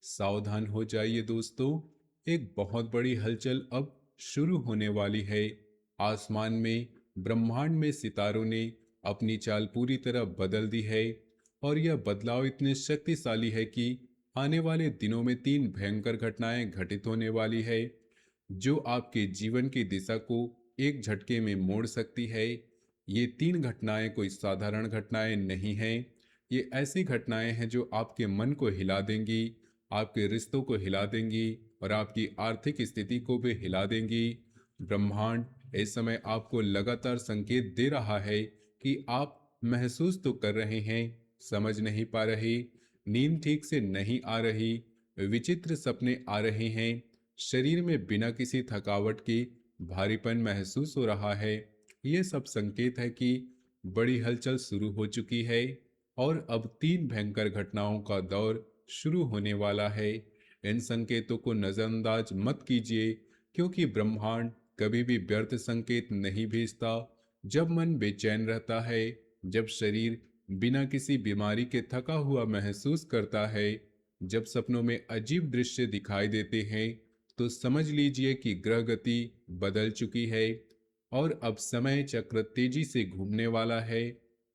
सावधान हो जाइए दोस्तों। एक बहुत बड़ी हलचल अब शुरू होने वाली है। आसमान में, ब्रह्मांड में सितारों ने अपनी चाल पूरी तरह बदल दी है। और यह बदलाव इतने शक्तिशाली है कि आने वाले दिनों में तीन भयंकर घटनाएं घटित होने वाली है, जो आपके जीवन की दिशा को एक झटके में मोड़ सकती है। ये तीन घटनाएं कोई साधारण घटनाएं नहीं हैं। ये ऐसी घटनाएं हैं जो आपके मन को हिला देंगी, आपके रिश्तों को हिला देंगी और आपकी आर्थिक स्थिति को भी हिला देंगी। ब्रह्मांड इस समय आपको लगातार संकेत दे रहा है कि आप महसूस तो कर रहे हैं, समझ नहीं पा रहे, नींद ठीक से नहीं आ रही, विचित्र सपने आ रहे हैं, शरीर में बिना किसी थकावट के भारीपन महसूस हो रहा है। ये सब संकेत है कि बड़ी हलचल शुरू हो चुकी है और अब तीन भयंकर घटनाओं का दौर शुरू होने वाला है। इन संकेतों को नजरअंदाज मत कीजिए, क्योंकि ब्रह्मांड कभी भी व्यर्थ संकेत नहीं भेजता। जब मन बेचैन रहता है, जब शरीर बिना किसी बीमारी के थका हुआ महसूस करता है, जब सपनों में अजीब दृश्य दिखाई देते हैं, तो समझ लीजिए कि ग्रह गति बदल चुकी है और अब समय चक्र तेजी से घूमने वाला है।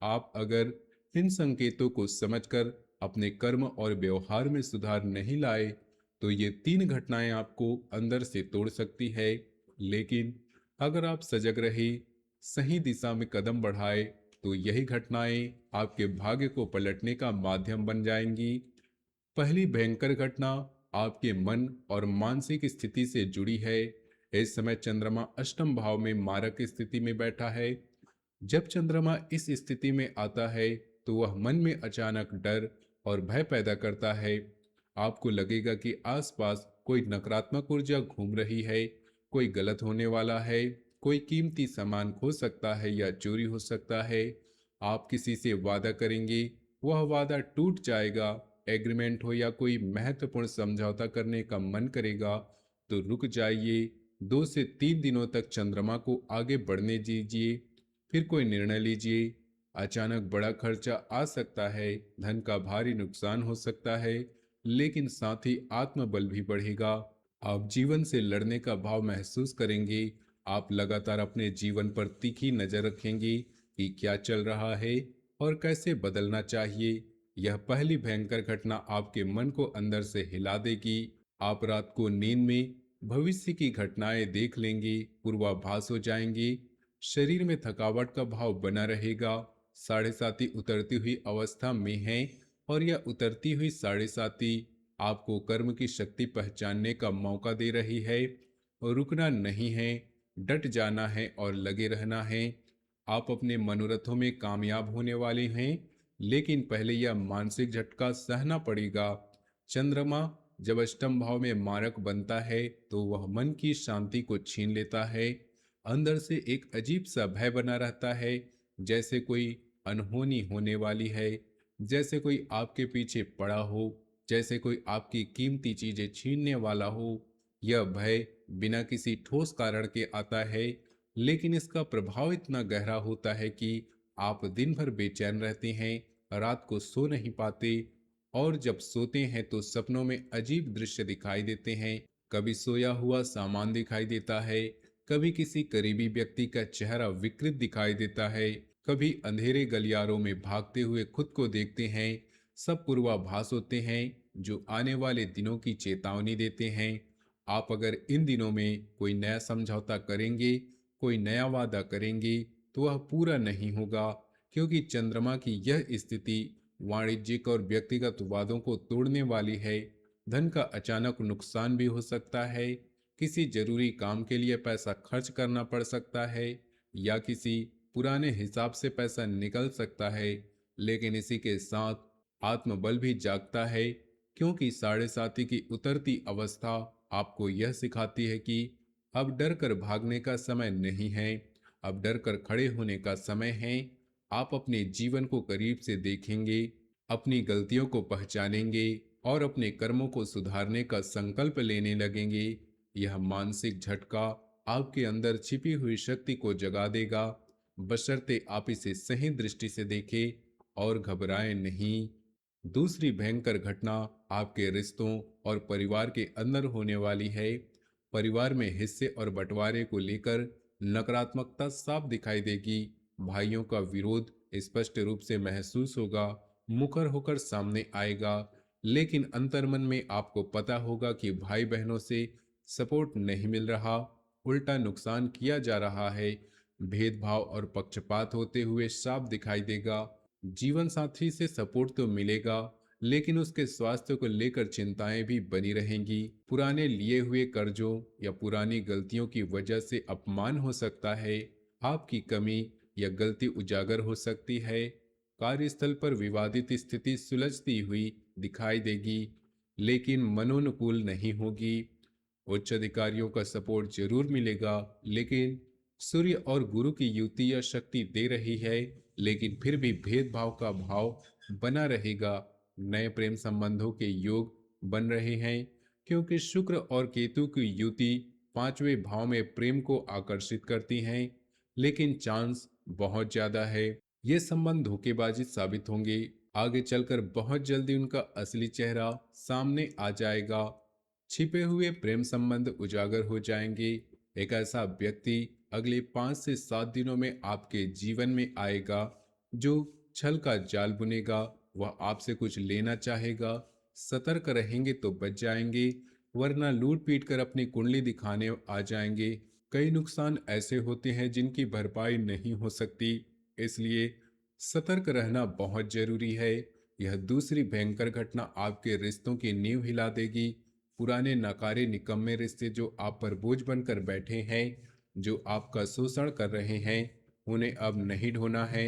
आप अगर इन संकेतों को समझकर अपने कर्म और व्यवहार में सुधार नहीं लाए, तो ये तीन घटनाएं आपको अंदर से तोड़ सकती है। लेकिन अगर आप सजग रहे, सही दिशा में कदम बढ़ाए, तो यही घटनाएं आपके भाग्य को पलटने का माध्यम बन जाएंगी। पहली भयंकर घटना आपके मन और मानसिक स्थिति से जुड़ी है। इस समय चंद्रमा अष्टम भाव में मारक स्थिति में बैठा है। जब चंद्रमा इस स्थिति में आता है, तो वह मन में अचानक डर और भय पैदा करता है। आपको लगेगा कि आसपास कोई नकारात्मक ऊर्जा घूम रही है, कोई गलत होने वाला है, कोई कीमती सामान खो सकता है या चोरी हो सकता है। आप किसी से वादा करेंगे, वह वादा टूट जाएगा। एग्रीमेंट हो या कोई महत्वपूर्ण समझौता करने का मन करेगा, तो रुक जाइए। 2 से 3 दिनों तक चंद्रमा को आगे बढ़ने दीजिए, फिर कोई निर्णय लीजिए। अचानक बड़ा खर्चा आ सकता है, धन का भारी नुकसान हो सकता है, लेकिन साथ ही आत्मबल भी बढ़ेगा। आप जीवन से लड़ने का भाव महसूस करेंगे। आप लगातार अपने जीवन पर तीखी नजर रखेंगे कि क्या चल रहा है और कैसे बदलना चाहिए। यह पहली भयंकर घटना आपके मन को अंदर से हिला देगी। आप रात को नींद में भविष्य की घटनाएं देख लेंगे, पूर्वाभास हो जाएंगे। शरीर में थकावट का भाव बना रहेगा। साढ़े साती उतरती हुई अवस्था में है और यह उतरती हुई साढ़े साती आपको कर्म की शक्ति पहचानने का मौका दे रही है। और रुकना नहीं है, डट जाना है और लगे रहना है। आप अपने मनोरथों में कामयाब होने वाले हैं, लेकिन पहले यह मानसिक झटका सहना पड़ेगा। चंद्रमा जब अष्टम भाव में मारक बनता है, तो वह मन की शांति को छीन लेता है। अंदर से एक अजीब सा भय बना रहता है, जैसे कोई अनहोनी होने वाली है, जैसे कोई आपके पीछे पड़ा हो, जैसे कोई आपकी कीमती चीजें छीनने वाला हो। यह भय बिना किसी ठोस कारण के आता है, लेकिन इसका प्रभाव इतना गहरा होता है कि आप दिन भर बेचैन रहते हैं, रात को सो नहीं पाते और जब सोते हैं तो सपनों में अजीब दृश्य दिखाई देते हैं। कभी सोया हुआ सामान दिखाई देता है, कभी किसी करीबी व्यक्ति का चेहरा विकृत दिखाई देता है, कभी अंधेरे गलियारों में भागते हुए खुद को देखते हैं। सब पूर्वाभास होते हैं जो आने वाले दिनों की चेतावनी देते हैं। आप अगर इन दिनों में कोई नया समझौता करेंगे, कोई नया वादा करेंगे, तो वह पूरा नहीं होगा, क्योंकि चंद्रमा की यह स्थिति वाणिज्यिक और व्यक्तिगत वादों को तोड़ने वाली है। धन का अचानक नुकसान भी हो सकता है, किसी जरूरी काम के लिए पैसा खर्च करना पड़ सकता है या किसी पुराने हिसाब से पैसा निकल सकता है। लेकिन इसी के साथ आत्मबल भी जागता है, क्योंकि साढ़े साती की उतरती अवस्था आपको यह सिखाती है कि अब डर कर भागने का समय नहीं है, अब डर कर खड़े होने का समय है। आप अपने जीवन को करीब से देखेंगे, अपनी गलतियों को पहचानेंगे और अपने कर्मों को सुधारने का संकल्प लेने लगेंगे। यह मानसिक झटका आपके अंदर छिपी हुई शक्ति को जगा देगा, बशर्ते आप इसे सही दृष्टि से देखें और घबराएं नहीं। दूसरी भयंकर घटना आपके रिश्तों और परिवार के अंदर होने वाली है। परिवार में हिस्से और बंटवारे को लेकर नकारात्मकता साफ दिखाई देगी। भाइयों का विरोध स्पष्ट रूप से महसूस होगा, मुखर होकर सामने आएगा। लेकिन अंतर्मन में आपको पता होगा कि भाई बहनों से सपोर्ट नहीं मिल रहा, उल्टा नुकसान किया जा रहा है। भेदभाव और पक्षपात होते हुए साफ दिखाई देगा। जीवन साथी से सपोर्ट तो मिलेगा, लेकिन उसके स्वास्थ्य को लेकर चिंताएं भी बनी रहेंगी। पुराने लिए हुए कर्जों या पुरानी गलतियों की वजह से अपमान हो सकता है। आपकी कमी या गलती उजागर हो सकती है। कार्यस्थल पर विवादित स्थिति सुलझती हुई दिखाई देगी, लेकिन मनोनुकूल नहीं होगी। उच्च अधिकारियों का सपोर्ट जरूर मिलेगा, लेकिन सूर्य और गुरु की युति या शक्ति दे रही है, लेकिन फिर भी भेदभाव का भाव बना रहेगा। नए प्रेम संबंधों के योग बन रहे हैं, क्योंकि शुक्र और केतु की युति पांचवें भाव में प्रेम को आकर्षित करती हैं, लेकिन चांस बहुत ज्यादा है ये संबंध धोखेबाजी साबित होंगे। आगे चलकर बहुत जल्दी उनका असली चेहरा सामने आ जाएगा। छिपे हुए प्रेम संबंध उजागर हो जाएंगे। एक ऐसा व्यक्ति अगले 5 से 7 दिनों में आपके जीवन में आएगा जो छल का जाल बुनेगा। वह आपसे कुछ लेना चाहेगा। सतर्क रहेंगे तो बच जाएंगे, वरना लूट पीट कर अपनी कुंडली दिखाने आ जाएंगे। कई नुकसान ऐसे होते हैं जिनकी भरपाई नहीं हो सकती, इसलिए सतर्क रहना बहुत जरूरी है। यह दूसरी भयंकर घटना आपके रिश्तों की नींव हिला देगी। पुराने नकारे निकम्मे रिश्ते जो आप पर बोझ बनकर बैठे हैं, जो आपका शोषण कर रहे हैं, उन्हें अब नहीं ढोना है।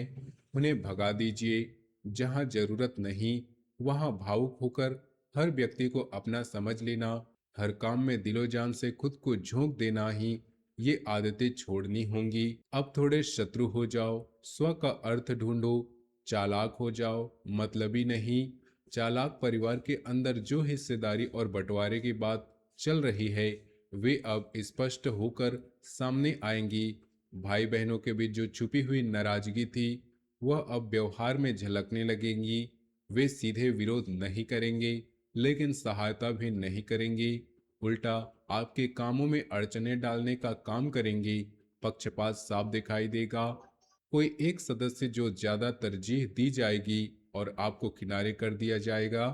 उन्हें भगा दीजिए। जहां जरूरत नहीं, वहां भावुक होकर हर व्यक्ति को अपना समझ लेना, हर काम में दिलो जान से खुद को झोंक देना ही ये आदतें छोड़नी होंगी। अब थोड़े शत्रु हो जाओ, स्व का अर्थ ढूंढो, चालाक हो जाओ, मतलबी नहीं। चालाक परिवार के अंदर जो हिस्सेदारी और बंटवारे की बात चल रही है, वे अब स्पष्ट होकर सामने आएंगी। भाई बहनों के बीच जो छुपी हुई नाराजगी थी, वह अब व्यवहार में झलकने लगेंगी। वे सीधे विरोध नहीं करेंगे, लेकिन सहायता भी नहीं करेंगे। उल्टा आपके कामों में अड़चने डालने का काम करेंगे। पक्षपात साफ दिखाई देगा। कोई एक सदस्य जो ज्यादा तरजीह दी जाएगी और आपको किनारे कर दिया जाएगा।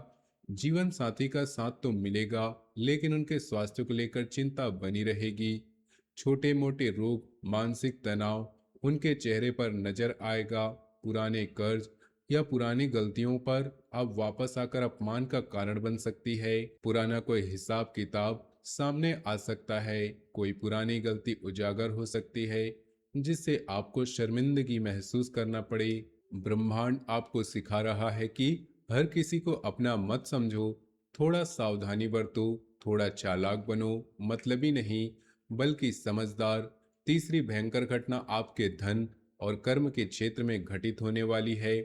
जीवन साथी का साथ तो मिलेगा, लेकिन उनके स्वास्थ्य को लेकर चिंता बनी रहेगी। छोटे मोटे रोग, मानसिक तनाव उनके चेहरे पर नजर आएगा। पुराने कर्ज या पुरानी गलतियों पर अब वापस आकर अपमान का कारण बन सकती है। पुराना कोई हिसाब किताब सामने आ सकता है। कोई पुरानी गलती उजागर हो सकती है, जिससे आपको शर्मिंदगी महसूस करना पड़े। ब्रह्मांड आपको सिखा रहा है कि हर किसी को अपना मत समझो। थोड़ा सावधानी बरतो, थोड़ा चालाक बनो, मतलबी नहीं बल्कि समझदार। तीसरी भयंकर घटना आपके धन और कर्म के क्षेत्र में घटित होने वाली है।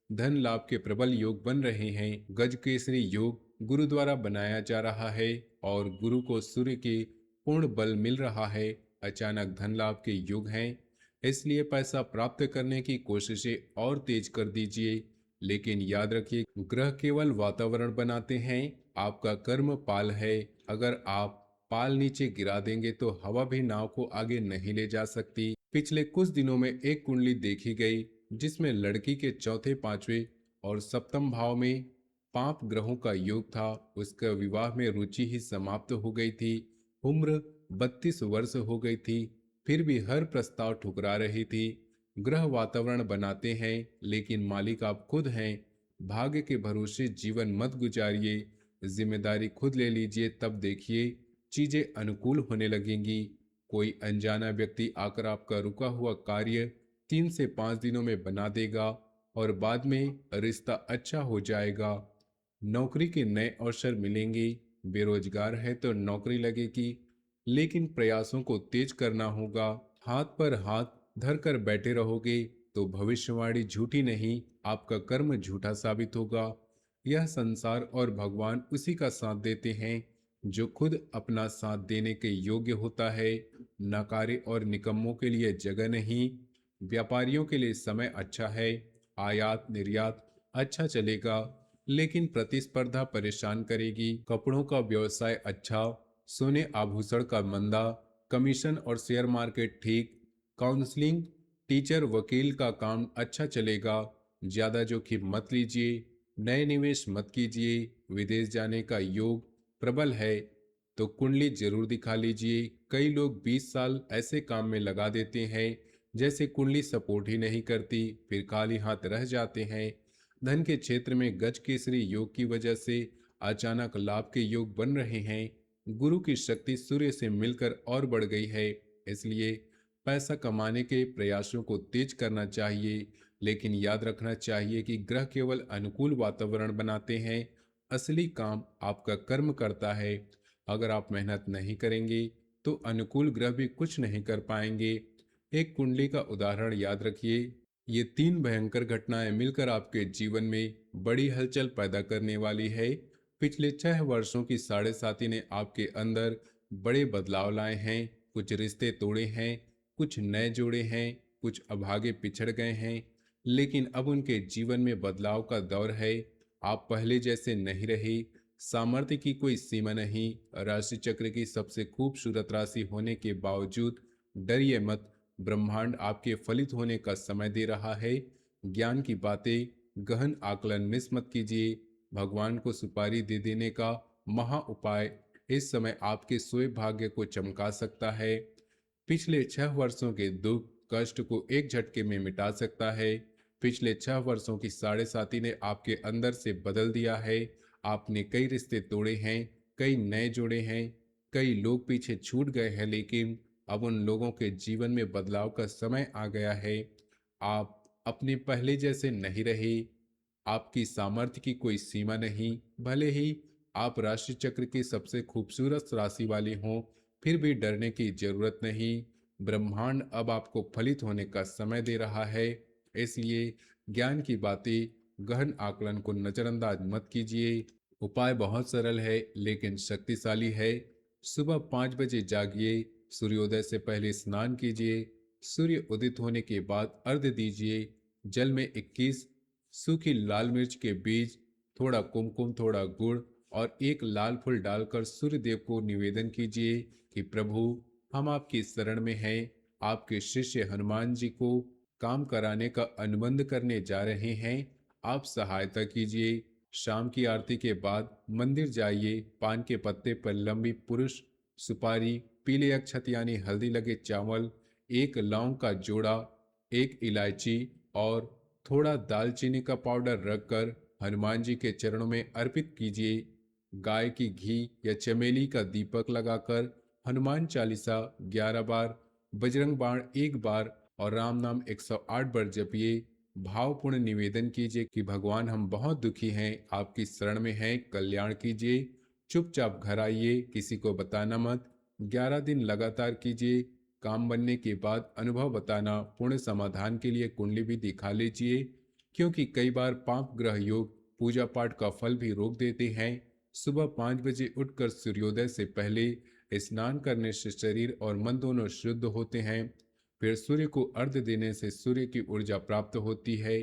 धन लाभ के प्रबल योग बन रहे हैं। गज केसरी योग गुरु द्वारा बनाया जा रहा है और गुरु को सूर्य के पूर्ण बल मिल रहा है। अचानक धन लाभ के योग हैं, इसलिए पैसा प्राप्त करने की कोशिशें और तेज कर दीजिए। लेकिन याद रखिए, ग्रह केवल वातावरण बनाते हैं, आपका कर्म पाल है। अगर आप पाल नीचे गिरा देंगे तो हवा भी नाव को आगे नहीं ले जा सकती। पिछले कुछ दिनों में एक कुंडली देखी गई जिसमें लड़की के चौथे, पांचवें और सप्तम भाव में पाप ग्रहों का योग था। उसका विवाह में रुचि ही समाप्त हो गई थी। उम्र 32 वर्ष हो गई थी, फिर भी हर प्रस्ताव ठुकरा रही थी। ग्रह वातावरण बनाते हैं, लेकिन मालिक आप खुद हैं। भाग्य के भरोसे जीवन मत गुजारिए। जिम्मेदारी खुद ले लीजिए, तब देखिए चीजें अनुकूल होने लगेंगी। कोई अनजाना व्यक्ति आकर आपका रुका हुआ कार्य 3 से 5 दिनों में बना देगा और बाद में रिश्ता अच्छा हो जाएगा। नौकरी के नए अवसर मिलेंगे। बेरोजगार है तो नौकरी लगेगी, लेकिन प्रयासों को तेज करना होगा। हाथ पर हाथ धर कर बैठे रहोगे तो भविष्यवाणी झूठी नहीं, आपका कर्म झूठा साबित होगा। यह संसार और भगवान उसी का साथ देते हैं जो खुद अपना साथ देने के योग्य होता है। नकारे और निकम्मों के लिए जगह नहीं। व्यापारियों के लिए समय अच्छा है। आयात निर्यात अच्छा चलेगा, लेकिन प्रतिस्पर्धा परेशान करेगी। कपड़ों का व्यवसाय अच्छा, सोने आभूषण का मंदा, कमीशन और शेयर मार्केट ठीक, काउंसलिंग, टीचर, वकील का काम अच्छा चलेगा। ज्यादा जोखिम मत लीजिए, नए निवेश मत कीजिए। विदेश जाने का योग प्रबल है, तो कुंडली जरूर दिखा लीजिए। कई लोग 20 साल ऐसे काम में लगा देते हैं जैसे कुंडली सपोर्ट ही नहीं करती, फिर खाली हाथ रह जाते हैं। धन के क्षेत्र में गज केसरी योग की वजह से अचानक लाभ के योग बन रहे हैं। गुरु की शक्ति सूर्य से मिलकर और बढ़ गई है, इसलिए पैसा कमाने के प्रयासों को तेज करना चाहिए। लेकिन याद रखना चाहिए कि ग्रह केवल अनुकूल वातावरण बनाते हैं, असली काम आपका कर्म करता है। अगर आप मेहनत नहीं करेंगे तो अनुकूल ग्रह भी कुछ नहीं कर पाएंगे। एक कुंडली का उदाहरण याद रखिए। ये तीन भयंकर घटनाएं मिलकर आपके जीवन में बड़ी हलचल पैदा करने वाली है। पिछले 6 वर्षों की साढ़े साथी ने आपके अंदर बड़े बदलाव लाए हैं। कुछ रिश्ते तोड़े हैं, कुछ नए जोड़े हैं, कुछ अभागे पिछड़ गए हैं। लेकिन अब उनके जीवन में बदलाव का दौर है। आप पहले जैसे नहीं रहे। सामर्थ्य की कोई सीमा नहीं। राशि चक्र की सबसे खूबसूरत राशि होने के बावजूद डरिए मत। ब्रह्मांड आपके फलित होने का समय दे रहा है। ज्ञान की बातें गहन आकलन मिस मत कीजिए। भगवान को सुपारी दे देने का महा उपाय इस समय आपके सोए भाग्य को चमका सकता है। पिछले 6 वर्षों के दुख कष्ट को एक झटके में मिटा सकता है। पिछले 6 वर्षों की साढ़े साथी ने आपके अंदर से बदल दिया है। आपने कई रिश्ते तोड़े हैं, कई नए जोड़े हैं, कई लोग पीछे छूट गए हैं, लेकिन अब उन लोगों के जीवन में बदलाव का समय आ गया है। आप अपने पहले जैसे नहीं रहे। आपकी सामर्थ्य की कोई सीमा नहीं। भले ही आप राशि चक्र की सबसे खूबसूरत राशि वाले हों, फिर भी डरने की जरूरत नहीं। ब्रह्मांड अब आपको फलित होने का समय दे रहा है, इसलिए ज्ञान की बातें गहन आकलन को नजरअंदाज मत कीजिए। उपाय बहुत सरल है लेकिन शक्तिशाली है। सुबह 5 बजे जागिए, सूर्योदय से पहले स्नान कीजिए, सूर्य उदित होने के बाद अर्घ्य दीजिए। जल में 21 सूखी लाल मिर्च के बीज, थोड़ा कुमकुम, थोड़ा गुड़ और एक लाल फूल डालकर सूर्य देव को निवेदन कीजिए कि प्रभु, हम आपकी शरण में हैं। आपके शिष्य हनुमान जी को काम कराने का अनुबंध करने जा रहे हैं, आप सहायता कीजिए। शाम की आरती के बाद मंदिर जाइए। पान के पत्ते पर लंबी पुरुष सुपारी, पीले अक्षत यानी हल्दी लगे चावल, एक लौंग का जोड़ा, एक इलायची और थोड़ा दालचीनी का पाउडर रखकर हनुमान जी के चरणों में अर्पित कीजिए। गाय की घी या चमेली का दीपक लगाकर हनुमान चालीसा 11 बार, बजरंग बाण 1 बार और राम नाम 108 बार जपिए। भावपूर्ण निवेदन कीजिए कि भगवान, हम बहुत दुखी हैं, आपकी शरण में हैं, कल्याण कीजिए। चुपचाप घर आइए, किसी को बताना मत। 11 दिन लगातार कीजिए। काम बनने के बाद अनुभव बताना। पूर्ण समाधान के लिए कुंडली भी दिखा लीजिए, क्योंकि कई बार पाप ग्रह योग पूजा पाठ का फल भी रोक देते हैं। सुबह 5 बजे उठकर सूर्योदय से पहले स्नान करने से शरीर और मन दोनों शुद्ध होते हैं। फिर सूर्य को अर्घ्य देने से सूर्य की ऊर्जा प्राप्त होती है।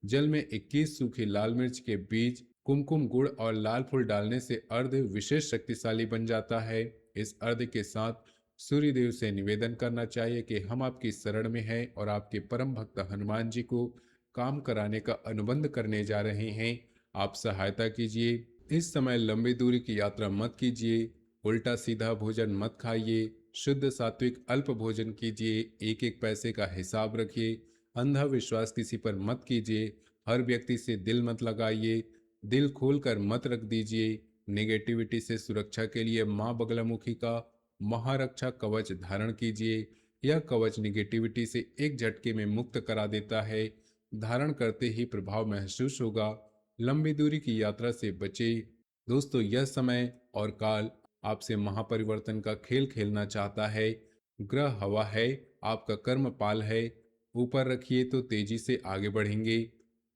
जल में 21 सूखी लाल मिर्च के बीज, कुमकुम, गुड़ और लाल फूल डालने से अर्घ्य विशेष शक्तिशाली बन जाता है। इस अर्घ्य के साथ सूर्य देव से निवेदन करना चाहिए कि हम आपकी शरण में हैं और आपके परम भक्त हनुमान जी को काम कराने का अनुबंध करने जा रहे हैं, आप सहायता कीजिए। इस समय लंबी दूरी की यात्रा मत कीजिए, उल्टा सीधा भोजन मत खाइए, शुद्ध सात्विक अल्प भोजन कीजिए, एक एक पैसे का हिसाब रखिए। अंधा विश्वास किसी पर मत कीजिए। हर व्यक्ति से दिल मत लगाइए, दिल खोलकर मत रख दीजिए। नेगेटिविटी से सुरक्षा के लिए माँ बगलामुखी का महारक्षा कवच धारण कीजिए। यह कवच नेगेटिविटी से एक झटके में मुक्त करा देता है। धारण करते ही प्रभाव महसूस होगा। लंबी दूरी की यात्रा से बचे। दोस्तों, यह समय और काल आपसे महापरिवर्तन का खेल खेलना चाहता है। ग्रह हवा है, आपका कर्म पाल है। ऊपर रखिए तो तेजी से आगे बढ़ेंगे।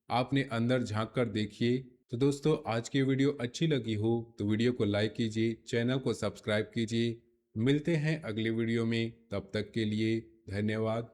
आपने अंदर झांक कर देखिए। तो दोस्तों, आज की वीडियो अच्छी लगी हो तो वीडियो को लाइक कीजिए, चैनल को सब्सक्राइब कीजिए। मिलते हैं अगले वीडियो में, तब तक के लिए धन्यवाद।